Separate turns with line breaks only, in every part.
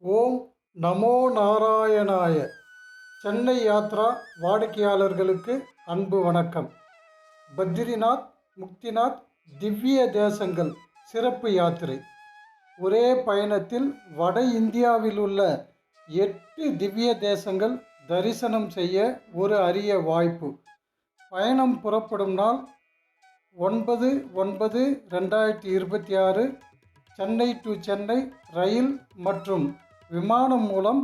ஓம் நமோ நாராயணாய. சென்னை யாத்ரா வாடிக்கையாளர்களுக்கு அன்பு வணக்கம். பத்ரிநாத் முக்திநாத் திவ்ய தேசங்கள் சிறப்பு யாத்திரை. ஒரே பயணத்தில் வட இந்தியாவில் உள்ள 8 திவ்ய தேசங்கள் தரிசனம் செய்ய ஒரு அரிய வாய்ப்பு. பயணம் புறப்படும் நாள் 9/9/2026. சென்னை டு சென்னை ரயில் மற்றும் விமானம் மூலம்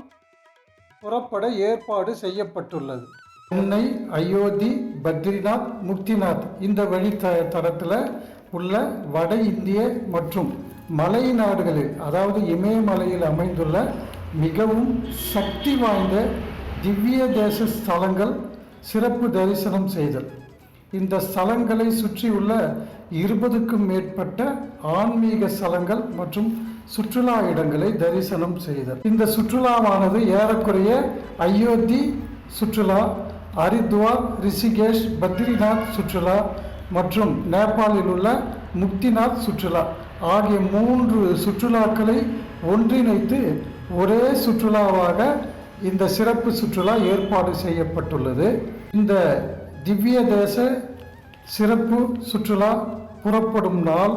புறப்பட ஏற்பாடு செய்யப்பட்டுள்ளது. சென்னை, அயோத்தி, பத்ரிநாத், முக்திநாத் இந்த வழித்தடத்தில் உள்ள வட இந்திய மற்றும் மலை நாடுகளில், அதாவது இமயமலையில் அமைந்துள்ள மிகவும் சக்தி வாய்ந்த திவ்ய தேச ஸ்தலங்கள் சிறப்பு தரிசனம் செய்தல். இந்த ஸ்தலங்களை சுற்றியுள்ள 20க்கும் மேற்பட்ட ஆன்மீக ஸ்தலங்கள் மற்றும் சுற்றுலா இடங்களை தரிசனம் செய்தல். இந்த சுற்றுலாவானது ஏறக்குறைய அயோத்தி சுற்றுலா, ஹரித்வார், ரிஷிகேஷ், பத்ரிநாத் சுற்றுலா மற்றும் நேபாளில் உள்ள முக்திநாத் சுற்றுலா ஆகிய 3 சுற்றுலாக்களை ஒன்றிணைத்து ஒரே சுற்றுலாவாக இந்த சிறப்பு சுற்றுலா ஏற்பாடு செய்யப்பட்டுள்ளது. இந்த திவ்ய தேச சிறப்பு சுற்றுலா புறப்படும் நாள்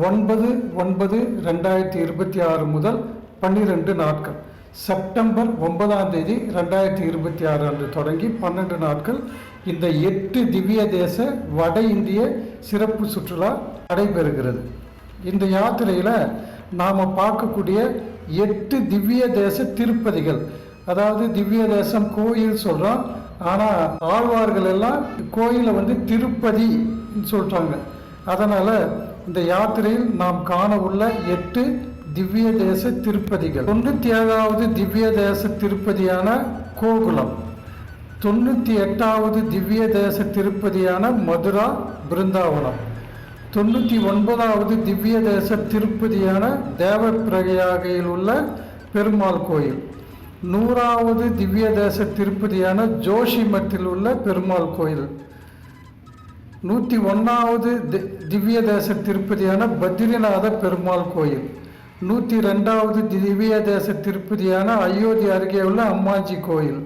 9/9/2026 முதல் 12 நாட்கள். செப்டம்பர் 9ஆம் தேதி 2026 அன்று தொடங்கி 12 நாட்கள் இந்த 8 திவ்ய தேச வட இந்திய சிறப்பு சுற்றுலா நடைபெறுகிறது. இந்த யாத்திரையில் நாம் பார்க்கக்கூடிய 8 திவ்ய தேச திருப்பதிகள், அதாவது திவ்ய தேசம் கோயில் சொல்கிறோம், ஆனால் ஆழ்வார்கள் எல்லாம் கோயிலை திருப்பதி சொல்கிறாங்க. அதனால் இந்த யாத்திரையில் நாம் காண உள்ள 8 திவ்ய தேச திருப்பதிகள்: 97வது திவ்ய தேச திருப்பதியான கோகுலம், 98வது திவ்ய தேச திருப்பதியான மதுரா பிருந்தாவனம், 99வது திவ்ய தேச திருப்பதியான தேவப்பிரயாகையில் உள்ள பெருமாள் கோயில், 100வது திவ்ய தேச திருப்பதியான ஜோஷிமத்தில் உள்ள பெருமாள் கோயில், 101வது திவ்ய தேச திருப்பதியான பத்ரிநாத பெருமாள் கோயில், 102வது திவ்ய தேச திருப்பதியான அயோத்தி அருகே உள்ள அம்மாஜி கோயில்,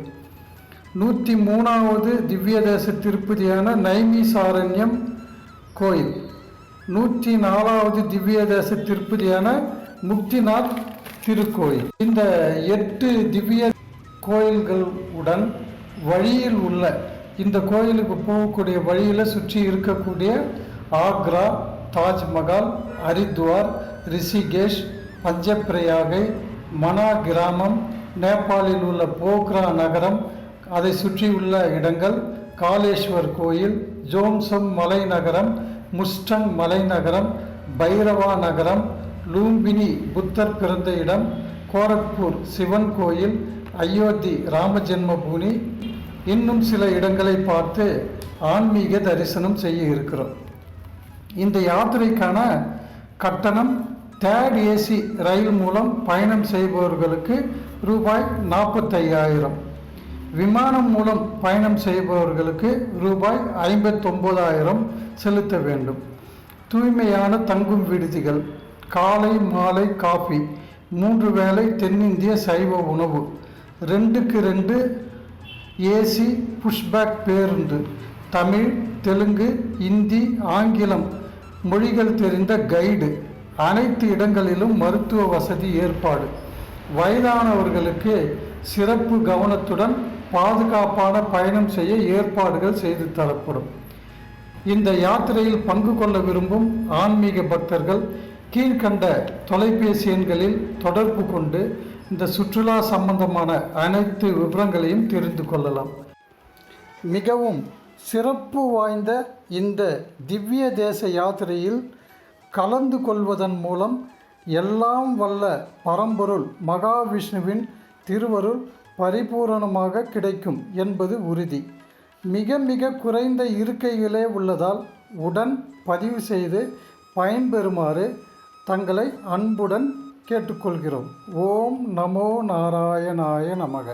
103வது திவ்ய தேச திருப்பதியான நைமிசாரண்யம் கோயில், 104வது திவ்ய தேச திருப்பதியான முக்திநாத் திருக்கோயில். இந்த 8 திவ்ய கோயில்களுடன் வழியில் உள்ள இந்த கோயிலுக்கு போகக்கூடிய வழியில் சுற்றி இருக்கக்கூடிய ஆக்ரா, தாஜ்மஹால், ஹரித்வார், ரிஷிகேஷ், பஞ்சப்பிரயாகை, மனா கிராமம், நேபாளில் உள்ள போக்ரா நகரம், அதை சுற்றியுள்ள இடங்கள், காலேஸ்வர் கோயில், ஜோம்சம் மலை நகரம், முஸ்டங் மலை நகரம், பைரவா நகரம், லூம்பினி புத்தர் பிறந்த இடம், கோரக்பூர் சிவன் கோயில், அயோத்தி ராம ஜென்மபூமி, இன்னும் சில இடங்களை பார்த்து ஆன்மீக தரிசனம் செய்ய இருக்கிறோம். இந்த யாத்திரைக்கான கட்டணம் தேர்ட் ஏசி ரயில் மூலம் பயணம் செய்பவர்களுக்கு ரூபாய் 45,000, விமானம் மூலம் பயணம் செய்பவர்களுக்கு ரூபாய் 59,000 செலுத்த வேண்டும். தூய்மையான தங்கும் விடுதிகள், காலை மாலை காஃபி, 3 வேளை தென்னிந்திய சைவ உணவு, 2க்கு 2 ஏசி புஷ்பேக் பேருந்து, தமிழ், தெலுங்கு, இந்தி, ஆங்கிலம் மொழிகள் தெரிந்த கைடு, அனைத்து இடங்களிலும் மருத்துவ வசதி ஏற்பாடு, வயதானவர்களுக்கு சிறப்பு கவனத்துடன் பாதுகாப்பான பயணம் செய்ய ஏற்பாடுகள் செய்து தரப்படும். இந்த யாத்திரையில் பங்கு கொள்ள விரும்பும் ஆன்மீக பக்தர்கள் கீழ்கண்ட தொலைபேசி எண்களில் தொடர்பு கொண்டு இந்த சுற்றுலா சம்பந்தமான அனைத்து விவரங்களையும் தெரிந்து கொள்ளலாம். மிகவும் சிறப்பு வாய்ந்த இந்த திவ்ய தேச யாத்திரையில் கலந்து கொள்வதன் மூலம் எல்லாம் வல்ல பரம்பொருள் மகாவிஷ்ணுவின் திருவருள் பரிபூரணமாக கிடைக்கும் என்பது உறுதி. மிக மிக குறைந்த இருக்கைகளே உள்ளதால் உடன் பதிவு செய்து பயன்பெறுமாறு தங்களை அன்புடன் கேட்டுக்கொள்கிறோம். ஓம் நமோ நாராயணாய நமக.